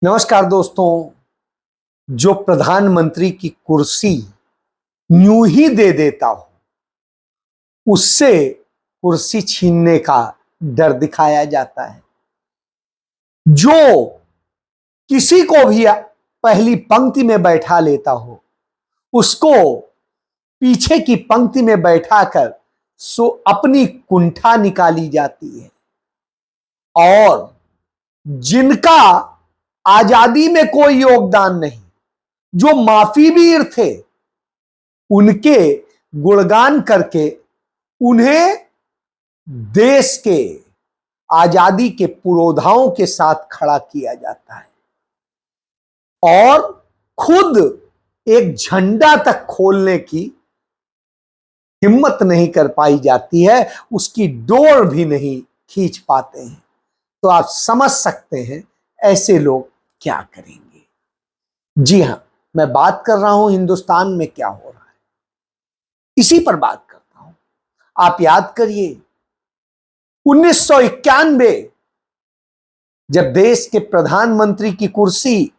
नमस्कार दोस्तों। जो प्रधानमंत्री की कुर्सी यूं ही दे देता हो, उससे कुर्सी छीनने का डर दिखाया जाता है। जो किसी को भी पहली पंक्ति में बैठा लेता हो, उसको पीछे की पंक्ति में बैठाकर अपनी कुंठा निकाली जाती है। और जिनका आजादी में कोई योगदान नहीं, जो माफी वीर थे, उनके गुणगान करके उन्हें देश के आजादी के पुरोधाओं के साथ खड़ा किया जाता है और खुद एक झंडा तक खोलने की हिम्मत नहीं कर पाई जाती है, उसकी डोर भी नहीं खींच पाते हैं। तो आप समझ सकते हैं ऐसे लोग क्या करेंगे। जी हां, मैं बात कर रहा हूं हिंदुस्तान में क्या हो रहा है, इसी पर बात करता हूं। आप याद करिए 1991 जब देश के प्रधानमंत्री की कुर्सी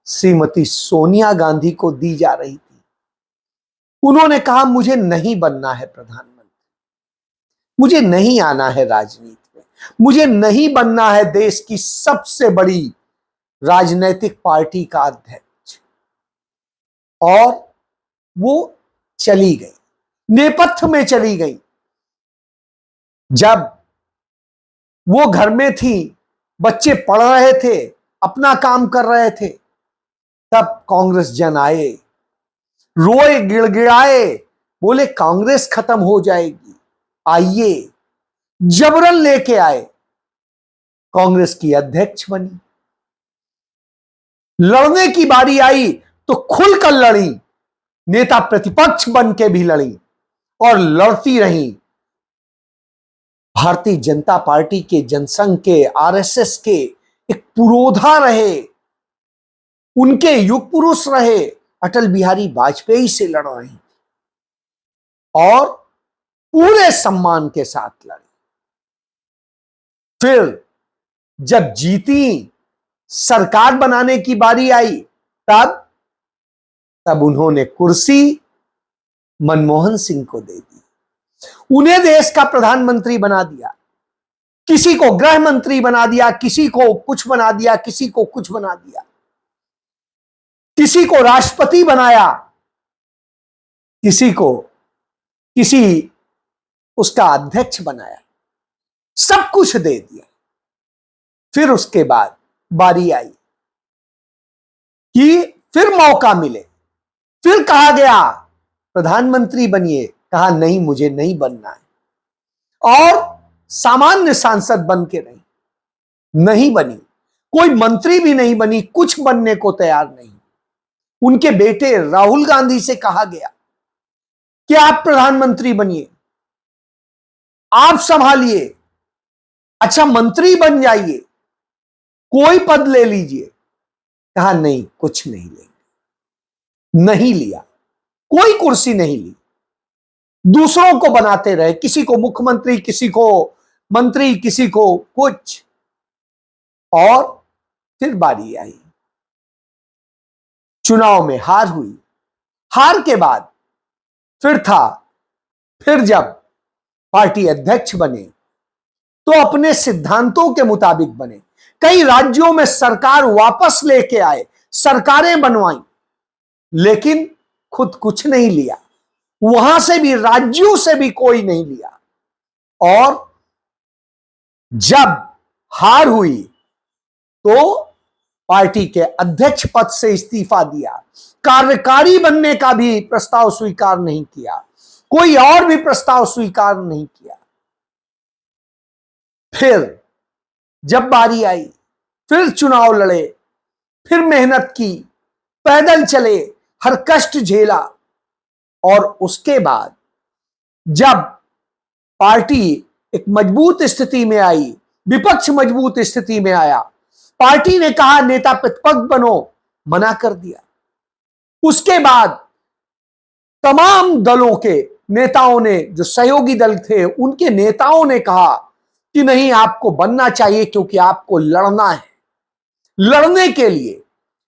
श्रीमती सोनिया गांधी को दी जा रही थी, उन्होंने कहा मुझे नहीं बनना है प्रधानमंत्री, मुझे नहीं आना है राजनीति में, मुझे नहीं बनना है देश की सबसे बड़ी राजनीतिक पार्टी का अध्यक्ष। और वो चली गई, नेपथ्य में चली गई। जब वो घर में थी, बच्चे पढ़ रहे थे, अपना काम कर रहे थे, तब कांग्रेस जन आए, रोए गिड़गिड़ाए, बोले कांग्रेस खत्म हो जाएगी, आइए। जबरन लेके आए, कांग्रेस की अध्यक्ष बनी। लड़ने की बारी आई तो खुलकर लड़ी, नेता प्रतिपक्ष बन के भी लड़ी और लड़ती रही। भारतीय जनता पार्टी के, जनसंघ के, आरएसएस के एक पुरोधा रहे, उनके युग पुरुष रहे, अटल बिहारी वाजपेयी से लड़ रही और पूरे सम्मान के साथ लड़ी। फिर जब जीती, सरकार बनाने की बारी आई, तब उन्होंने कुर्सी मनमोहन सिंह को दे दी, उन्हें देश का प्रधानमंत्री बना दिया। किसी को गृह मंत्री बना दिया, किसी को कुछ बना दिया, किसी को कुछ बना दिया, किसी को राष्ट्रपति बनाया, किसी उसका अध्यक्ष बनाया, सब कुछ दे दिया। फिर उसके बाद बारी आई कि फिर मौका मिले, फिर कहा गया प्रधानमंत्री बनिए, कहा नहीं मुझे नहीं बनना है। और सामान्य सांसद बन के नहीं बनी, कोई मंत्री भी नहीं बनी, कुछ बनने को तैयार नहीं। उनके बेटे राहुल गांधी से कहा गया कि आप प्रधानमंत्री बनिए, आप संभालिए, अच्छा मंत्री बन जाइए, कोई पद ले लीजिए। कहा नहीं, कुछ नहीं लेंगे। नहीं लिया, कोई कुर्सी नहीं ली, दूसरों को बनाते रहे, किसी को मुख्यमंत्री, किसी को मंत्री, किसी को कुछ। और फिर बारी आई, चुनाव में हार हुई। हार के बाद फिर जब पार्टी अध्यक्ष बने तो अपने सिद्धांतों के मुताबिक बने। कई राज्यों में सरकार वापस लेके आए, सरकारें बनवाई, लेकिन खुद कुछ नहीं लिया, वहां से भी, राज्यों से भी कोई नहीं लिया। और जब हार हुई तो पार्टी के अध्यक्ष पद से इस्तीफा दिया, कार्यकारी बनने का भी प्रस्ताव स्वीकार नहीं किया, कोई और भी प्रस्ताव स्वीकार नहीं किया। फिर जब बारी आई, फिर चुनाव लड़े, फिर मेहनत की, पैदल चले, हर कष्ट झेला। और उसके बाद जब पार्टी एक मजबूत स्थिति में आई, विपक्ष मजबूत स्थिति में आया, पार्टी ने कहा नेता प्रतिपक्ष बनो, मना कर दिया। उसके बाद तमाम दलों के नेताओं ने, जो सहयोगी दल थे, उनके नेताओं ने कहा कि नहीं, आपको बनना चाहिए क्योंकि आपको लड़ना है, लड़ने के लिए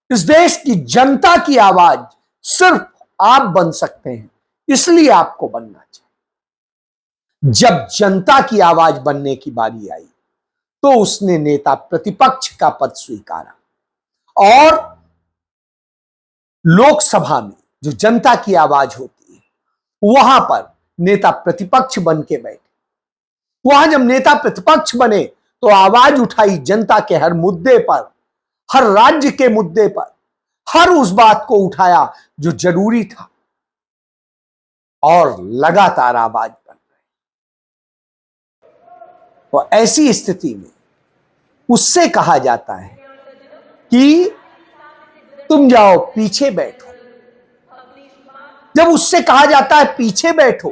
इस देश की जनता की आवाज सिर्फ आप बन सकते हैं, इसलिए आपको बनना चाहिए। जब जनता की आवाज बनने की बारी आई तो उसने नेता प्रतिपक्ष का पद स्वीकारा और लोकसभा में जो जनता की आवाज होती है वहां पर नेता प्रतिपक्ष बन के बैठे। वहां जब नेता प्रतिपक्ष बने तो आवाज उठाई जनता के हर मुद्दे पर, हर राज्य के मुद्दे पर, हर उस बात को उठाया जो जरूरी था और लगातार आवाज बन रही। तो ऐसी स्थिति में उससे कहा जाता है कि तुम जाओ पीछे बैठो। जब उससे कहा जाता है पीछे बैठो,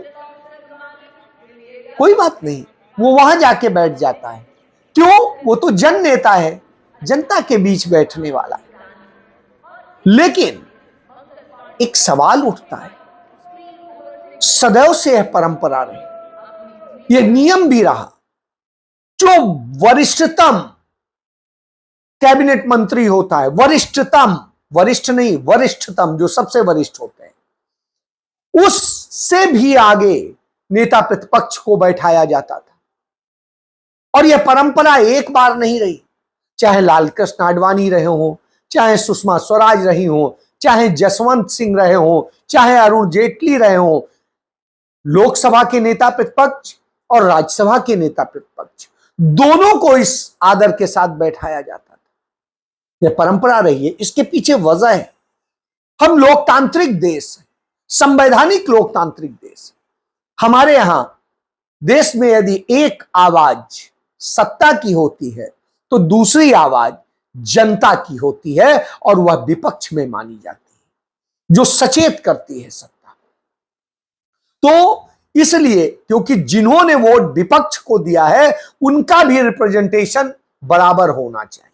कोई बात नहीं, वो वहां जाके बैठ जाता है। क्यों? वो तो जन नेता है, जनता के बीच बैठने वाला है। लेकिन एक सवाल उठता है, सदैव से यह परंपरा रही, यह नियम भी रहा, जो वरिष्ठतम कैबिनेट मंत्री होता है, वरिष्ठतम, वरिष्ठ नहीं, वरिष्ठतम, जो सबसे वरिष्ठ होते हैं, उससे भी आगे नेता प्रतिपक्ष को बैठाया जाता था। और यह परंपरा एक बार नहीं रही, चाहे लाल कृष्ण आडवाणी रहे हो, चाहे सुषमा स्वराज रही हो, चाहे जसवंत सिंह रहे हो, चाहे अरुण जेटली रहे हो, लोकसभा के नेता प्रतिपक्ष और राज्यसभा के नेता प्रतिपक्ष दोनों को इस आदर के साथ बैठाया जाता था। यह परंपरा रही है। इसके पीछे वजह है, हम लोकतांत्रिक देश हैं, संवैधानिक लोकतांत्रिक देश। हमारे यहां देश में यदि एक आवाज सत्ता की होती है तो दूसरी आवाज जनता की होती है और वह विपक्ष में मानी जाती है, जो सचेत करती है सत्ता। तो इसलिए क्योंकि जिन्होंने वोट विपक्ष को दिया है उनका भी रिप्रेजेंटेशन बराबर होना चाहिए।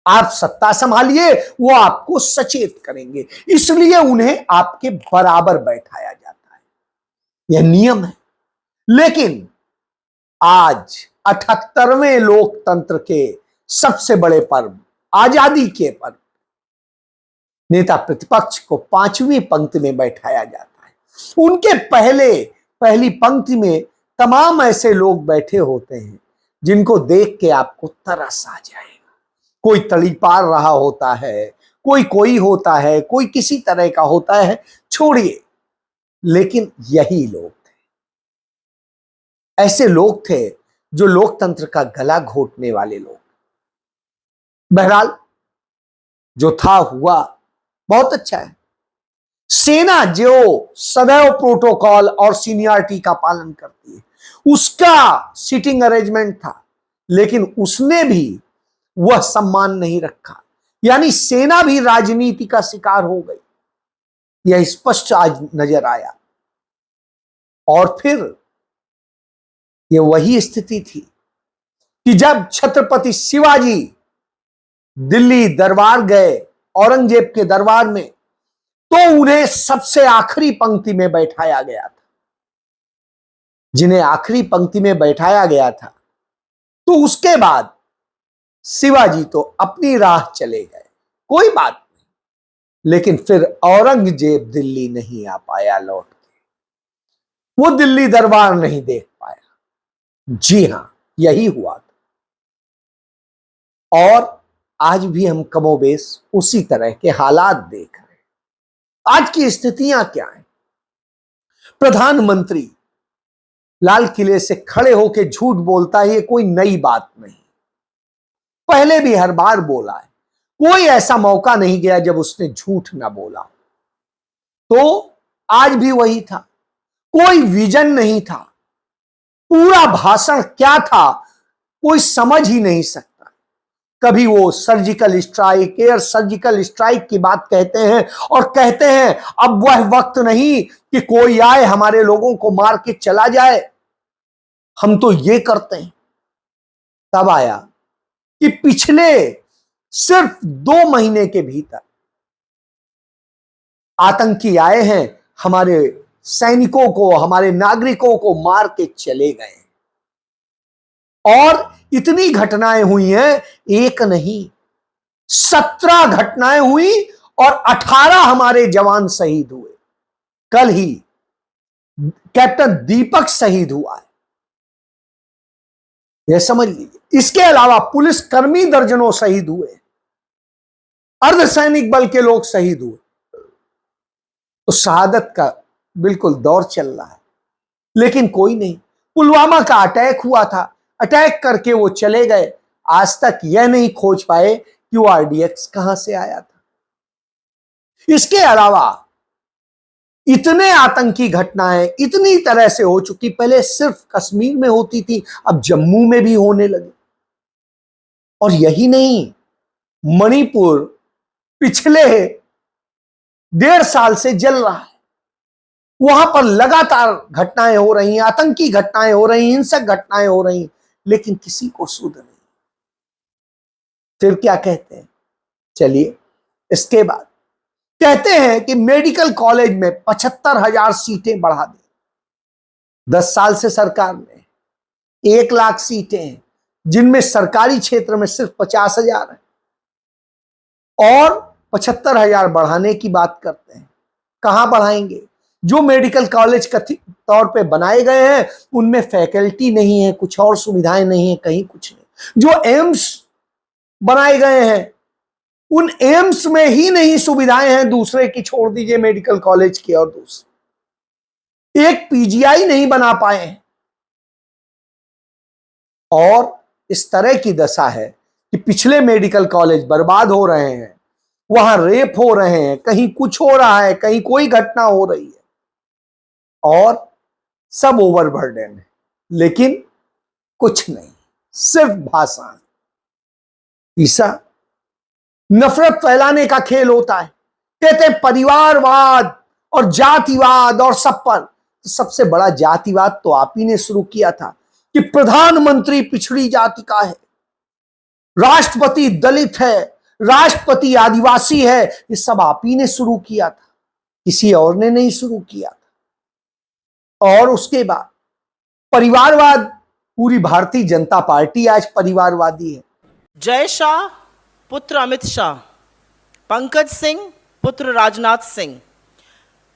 आप सत्ता संभालिए, वो आपको सचेत करेंगे, इसलिए उन्हें आपके बराबर बैठाया जाता है। यह नियम है। लेकिन आज 78वें लोकतंत्र के सबसे बड़े पर्व, आजादी के पर्व, नेता प्रतिपक्ष को 5वीं पंक्ति में बैठाया जाता है। उनके पहली पंक्ति में तमाम ऐसे लोग बैठे होते हैं जिनको देख के आपको तरस आ जाएगा। कोई तली पार रहा होता है, कोई होता है, कोई किसी तरह का होता है, छोड़िए, लेकिन यही लोग थे, ऐसे लोग थे जो लोकतंत्र का गला घोटने वाले लोग। बहरहाल जो था हुआ, बहुत अच्छा है। सेना जो सदैव प्रोटोकॉल और सीनियरिटी का पालन करती है, उसका सीटिंग अरेंजमेंट था, लेकिन उसने भी वह सम्मान नहीं रखा, यानी सेना भी राजनीति का शिकार हो गई। यह स्पष्ट आज नजर आया। और फिर यह वही स्थिति थी कि जब छत्रपति शिवाजी दिल्ली दरबार गए, औरंगजेब के दरबार में, तो उन्हें सबसे आखिरी पंक्ति में बैठाया गया था। जिन्हें आखिरी पंक्ति में बैठाया गया था, तो उसके बाद शिवाजी तो अपनी राह चले गए, कोई बात नहीं, लेकिन फिर औरंगजेब दिल्ली नहीं आ पाया लौट के, वो दिल्ली दरबार नहीं देख पाया। जी हां, यही हुआ था। और आज भी हम कमोबेश उसी तरह के हालात देख रहे हैं। आज की स्थितियां क्या हैं? प्रधानमंत्री लाल किले से खड़े होकर झूठ बोलता है, ये कोई नई बात नहीं, पहले भी हर बार बोला है। कोई ऐसा मौका नहीं गया जब उसने झूठ ना बोला। तो आज भी वही था, कोई विजन नहीं था। पूरा भाषण क्या था कोई समझ ही नहीं सकता। कभी वो surgical strike, air surgical strike की बात कहते हैं और कहते हैं अब वह वक्त नहीं कि कोई आए हमारे लोगों को मार के चला जाए, हम तो ये करते हैं। तब आया कि पिछले सिर्फ 2 महीने के भीतर आतंकी आए हैं, हमारे सैनिकों को, हमारे नागरिकों को मार के चले गए। और इतनी घटनाएं हुई हैं, एक नहीं 17 घटनाएं हुई और 18 हमारे जवान शहीद हुए। कल ही कैप्टन दीपक शहीद हुआ है, यह समझ लीजिए। इसके अलावा पुलिस कर्मी दर्जनों शहीद हुए, अर्धसैनिक बल के लोग शहीद हुए। तो शहादत का बिल्कुल दौर चल रहा है, लेकिन कोई नहीं। पुलवामा का अटैक हुआ था, अटैक करके वो चले गए। आज तक यह नहीं खोज पाए कि वो आरडीएक्स कहां से आया था। इसके अलावा इतने आतंकी घटनाएं इतनी तरह से हो चुकी, पहले सिर्फ कश्मीर में होती थी, अब जम्मू में भी होने लगी। और यही नहीं, मणिपुर पिछले 1.5 साल से जल रहा है। वहां पर लगातार घटनाएं हो रही हैं, आतंकी घटनाएं हो रही, हिंसक घटनाएं हो रही, लेकिन किसी को सुध नहीं। फिर क्या कहते हैं, चलिए इसके बाद कहते हैं कि मेडिकल कॉलेज में 75,000 सीटें बढ़ा दी। 10 साल से सरकार ने 1 लाख सीटें हैं, जिनमें सरकारी क्षेत्र में सिर्फ 50,000 है, और 75,000 बढ़ाने की बात करते हैं। कहां बढ़ाएंगे? जो मेडिकल कॉलेज कथित तौर पे बनाए गए हैं उनमें फैकल्टी नहीं है, कुछ और सुविधाएं नहीं है, कहीं कुछ नहीं। जो एम्स बनाए गए हैं उन एम्स में ही नहीं सुविधाएं हैं, दूसरे की छोड़ दीजिए मेडिकल कॉलेज की, और दूसरे एक पीजीआई नहीं बना पाए हैं। और इस तरह की दशा है कि पिछले मेडिकल कॉलेज बर्बाद हो रहे हैं, वहां रेप हो रहे हैं, कहीं कुछ हो रहा है, कहीं कोई घटना हो रही है, और सब ओवरबर्डन है, लेकिन कुछ नहीं, सिर्फ भाषण। तीसरा, नफरत फैलाने का खेल होता है। कहते परिवारवाद और जातिवाद और सब पर। तो सबसे बड़ा जातिवाद तो आप ही ने शुरू किया था कि प्रधानमंत्री पिछड़ी जाति का है, राष्ट्रपति दलित है, राष्ट्रपति आदिवासी है। ये सब आप ही ने शुरू किया था, किसी और ने नहीं शुरू किया था। और उसके बाद परिवारवाद, पूरी भारतीय जनता पार्टी आज परिवारवादी है। जय शाह पुत्र अमित शाह, पंकज सिंह पुत्र राजनाथ सिंह,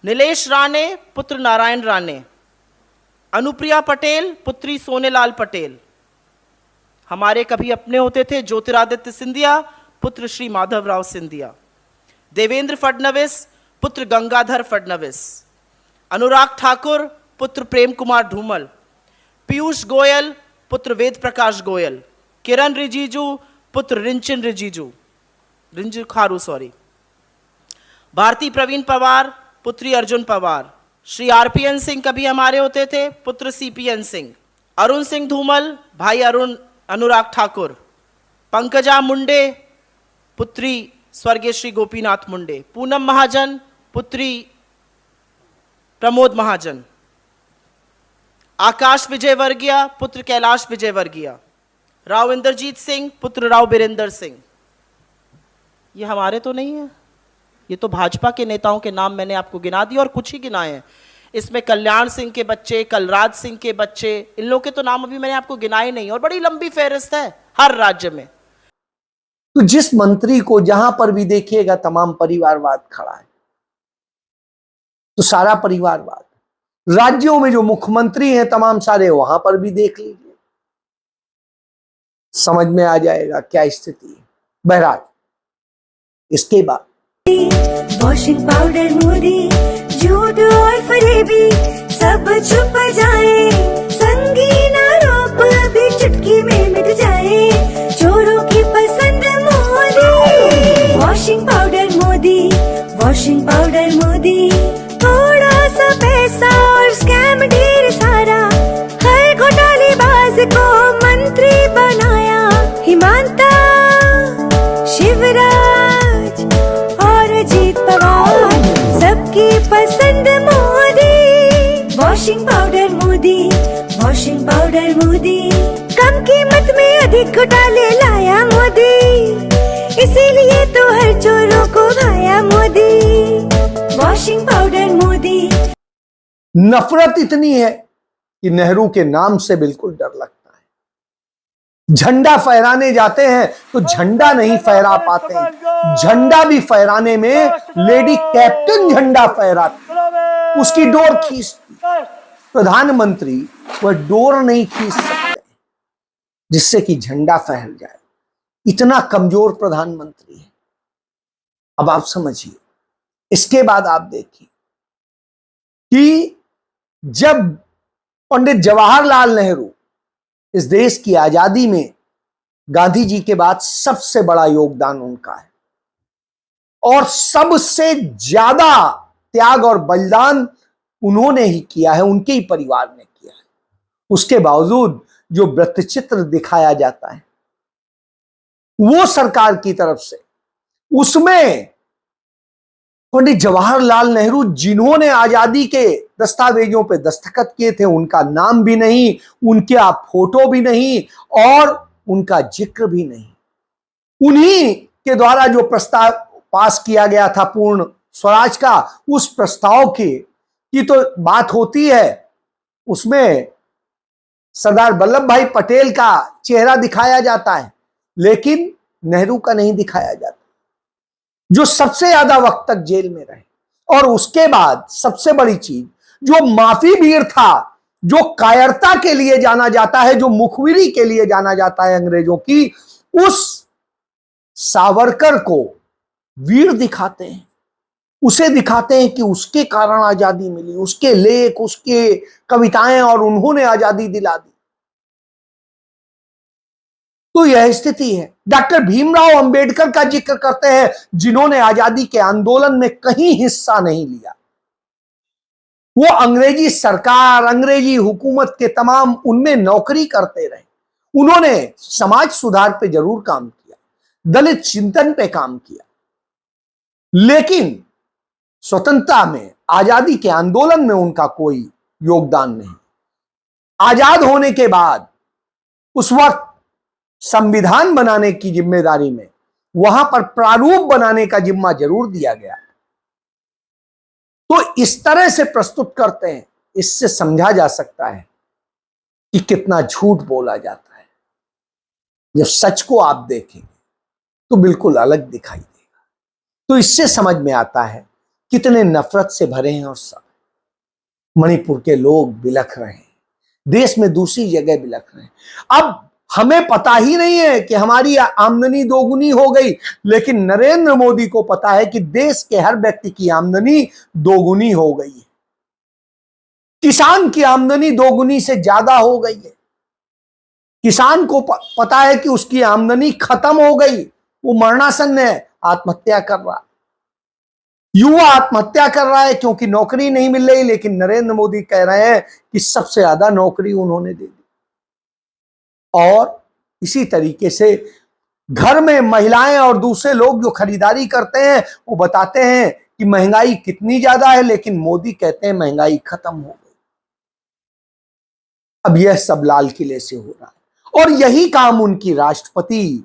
नीलेश राणे पुत्र नारायण राणे, अनुप्रिया पटेल पुत्री सोनेलाल पटेल। हमारे कभी अपने होते थे ज्योतिरादित्य सिंधिया पुत्र श्री माधवराव सिंधिया, देवेंद्र फडणवीस पुत्र गंगाधर फडणवीस, अनुराग ठाकुर पुत्र प्रेम कुमार धूमल, पीयूष गोयल पुत्र वेद प्रकाश गोयल, किरण रिजिजू पुत्र रिंचिन खारू, भारती प्रवीण पवार पुत्री अर्जुन पवार, श्री आरपीएन सिंह कभी हमारे होते थे पुत्र सीपीएन सिंह, अरुण सिंह धूमल भाई अनुराग ठाकुर, पंकजा मुंडे पुत्री स्वर्गीय श्री गोपीनाथ मुंडे, पूनम महाजन पुत्री प्रमोद महाजन, आकाश विजयवर्गीय पुत्र कैलाश विजयवर्गीय, राव इंद्रजीत सिंह पुत्र राव बीरेंद्र सिंह। ये हमारे तो नहीं है, ये तो भाजपा के नेताओं के नाम मैंने आपको गिना दिए, और कुछ ही गिनाए हैं। इसमें कल्याण सिंह के बच्चे, कलराज सिंह के बच्चे, इन लोगों के तो नाम अभी मैंने आपको गिनाए नहीं, और बड़ी लंबी फहरिस्त है हर राज्य में। तो जिस मंत्री को जहां पर भी देखिएगा तमाम परिवारवाद खड़ा है, तो सारा परिवारवाद। राज्यों में जो मुख्यमंत्री हैं तमाम सारे, वहां पर भी देख लीजिए, समझ में आ जाएगा क्या स्थिति है। बहरहाल इसके बाद वॉशिंग पाउडर मोदी, झूठ और फरेबी सब छुप जाए, संगीन आरोप भी चुटकी में मिट जाए, चोरों की पसंद Modi. Washing powder Modi, washing powder Modi, थोड़ा सा पैसा और स्कैम ढेर सारा, हर घोटालेबाज को मंत्री बनाया, हिमांता शिवराज और जीत पवार, सबकी पसंद Modi. Washing powder Modi, washing powder Modi, कम कीमत में अधिक घोटाले लाया मोदी, इसीलिए तो हर चोरों को भाया मोदी। Washing powder Modi. नफरत इतनी है कि नेहरू के नाम से बिल्कुल डर लगता है। झंडा फहराने जाते हैं तो झंडा नहीं फहरा पाते हैं। झंडा भी फहराने में लेडी कैप्टन झंडा फहराती, उसकी डोर खींचती। प्रधानमंत्री वह डोर नहीं खींच सकते जिससे कि झंडा फहर जाए। इतना कमजोर प्रधानमंत्री है। अब आप समझिए, इसके बाद आप देखिए कि जब पंडित जवाहरलाल नेहरू इस देश की आजादी में गांधी जी के बाद सबसे बड़ा योगदान उनका है और सबसे ज्यादा त्याग और बलिदान उन्होंने ही किया है, उनके ही परिवार ने किया है। उसके बावजूद जो वृत्तचित्र दिखाया जाता है वो सरकार की तरफ से, उसमें पंडित जवाहरलाल नेहरू जिन्होंने आजादी के दस्तावेजों पे दस्तखत किए थे उनका नाम भी नहीं, उनके फोटो भी नहीं और उनका जिक्र भी नहीं। उन्हीं के द्वारा जो प्रस्ताव पास किया गया था पूर्ण स्वराज का, उस प्रस्ताव की तो बात होती है, उसमें सरदार वल्लभ भाई पटेल का चेहरा दिखाया जाता है लेकिन नेहरू का नहीं दिखाया जाता, जो सबसे ज्यादा वक्त तक जेल में रहे। और उसके बाद सबसे बड़ी चीज, जो माफी वीर था, जो कायरता के लिए जाना जाता है, जो मुखबिरी के लिए जाना जाता है अंग्रेजों की, उस सावरकर को वीर दिखाते हैं, उसे दिखाते हैं कि उसके कारण आजादी मिली, उसके लेख, उसके कविताएं और उन्होंने आजादी दिला दी। तो यह स्थिति है। डॉक्टर भीमराव अंबेडकर का जिक्र करते हैं जिन्होंने आजादी के आंदोलन में कहीं हिस्सा नहीं लिया। वो अंग्रेजी सरकार, अंग्रेजी हुकूमत के तमाम उनमें नौकरी करते रहे। उन्होंने समाज सुधार पे जरूर काम किया, दलित चिंतन पे काम किया, लेकिन स्वतंत्रता में, आजादी के आंदोलन में उनका कोई योगदान नहीं। आजाद होने के बाद उस वक्त संविधान बनाने की जिम्मेदारी में वहां पर प्रारूप बनाने का जिम्मा जरूर दिया गया। तो इस तरह से प्रस्तुत करते हैं, इससे समझा जा सकता है कि कितना झूठ बोला जाता है। जब सच को आप देखेंगे तो बिल्कुल अलग दिखाई देगा। तो इससे समझ में आता है कितने नफरत से भरे हैं और सब। मणिपुर के लोग बिलख रहे हैं, देश में दूसरी जगह बिलख रहे हैं। अब हमें पता ही नहीं है कि हमारी आमदनी दोगुनी हो गई, लेकिन नरेंद्र मोदी को पता है कि देश के हर व्यक्ति की आमदनी दोगुनी हो गई है। किसान की आमदनी दोगुनी से ज्यादा हो गई है। किसान को पता है कि उसकी आमदनी खत्म हो गई, वो मरणासन है, आत्महत्या कर रहा है। युवा आत्महत्या कर रहा है क्योंकि नौकरी नहीं मिल रही, लेकिन नरेंद्र मोदी कह रहे हैं कि सबसे ज्यादा नौकरी उन्होंने दे दी। और इसी तरीके से घर में महिलाएं और दूसरे लोग जो खरीदारी करते हैं वो बताते हैं कि महंगाई कितनी ज्यादा है, लेकिन मोदी कहते हैं महंगाई खत्म हो गई। अब यह सब लाल किले से हो रहा है और यही काम उनकी राष्ट्रपति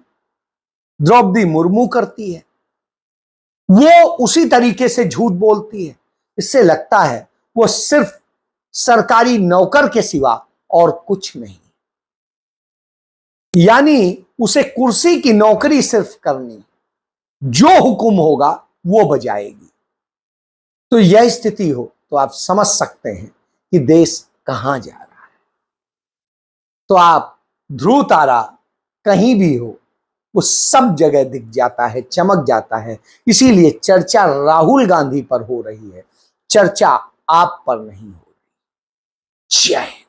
द्रौपदी मुर्मू करती है। वो उसी तरीके से झूठ बोलती है। इससे लगता है वो सिर्फ सरकारी नौकर के सिवा और कुछ नहीं, यानी उसे कुर्सी की नौकरी सिर्फ करनी, जो हुक्म होगा वो बजाएगी। तो यह स्थिति हो तो आप समझ सकते हैं कि देश कहां जा रहा है। तो आप ध्रुव तारा कहीं भी हो, वो सब जगह दिख जाता है, चमक जाता है। इसीलिए चर्चा राहुल गांधी पर हो रही है, चर्चा आप पर नहीं हो रही। जय हिंद।